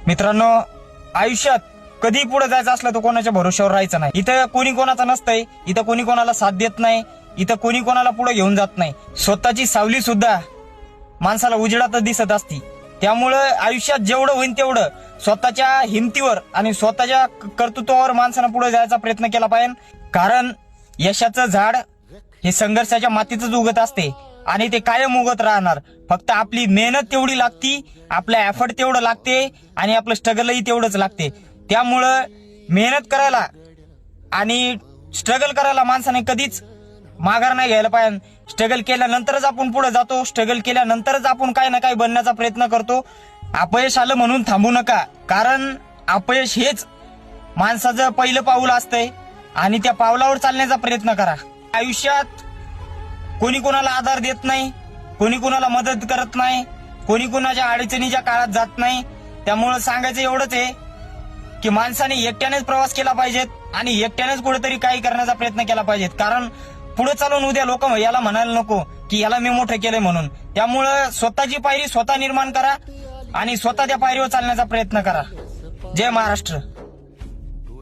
मित्रांनो, आयुष्यात कधी पुढे जायचं असलं तर कोणाच्या भरोश्यावर राहायचं नाही. इथं कोणी कोणाचं नसतंय, इथं कोणी कोणाला साथ देत नाही, इथं कोणी कोणाला पुढे घेऊन जात नाही. स्वतःची सावली सुद्धा माणसाला उजेडातच दिसत असती. त्यामुळं आयुष्यात जेवढं होईल तेवढं स्वतःच्या हिमतीवर आणि स्वतःच्या कर्तृत्वावर माणसानं पुढे जायचा प्रयत्न केला पाहिजे. कारण यशाचं झाड हे संघर्षाच्या मातीतच उगत असते आणि ते कायम उगत राहणार. फक्त आपली मेहनत तेवढी लागती, आपलं एफर्ट तेवढं लागते आणि आपलं स्ट्रगलही तेवढंच लागते. त्यामुळं मेहनत करायला आणि स्ट्रगल करायला माणसाने कधीच माघार नाही घ्यायला पाहिजे. स्ट्रगल केल्यानंतरच आपण पुढे जातो, स्ट्रगल केल्यानंतरच आपण काही ना काही बनण्याचा प्रयत्न करतो. अपयश आलं म्हणून थांबू नका, कारण अपयश हेच माणसाचं पहिलं पाऊल असतंय आणि त्या पावलावर चालण्याचा प्रयत्न करा. आयुष्यात कोणी कोणाला आधार देत नाही, कोणी कोणाला मदत करत नाही, कोणी कोणाच्या अडचणीच्या काळात जात नाही. त्यामुळं सांगायचं एवढंच आहे की माणसाने एकट्यानेच प्रवास केला पाहिजेत आणि एकट्यानेच कुठेतरी काही करण्याचा प्रयत्न केला पाहिजेत. कारण पुढे चालून उद्या लोक याला म्हणायला नको की याला मी मोठं केलंय म्हणून. त्यामुळं स्वतःची पायरी स्वतः निर्माण करा आणि स्वतः त्या पायरीवर चालण्याचा प्रयत्न करा. जय महाराष्ट्र.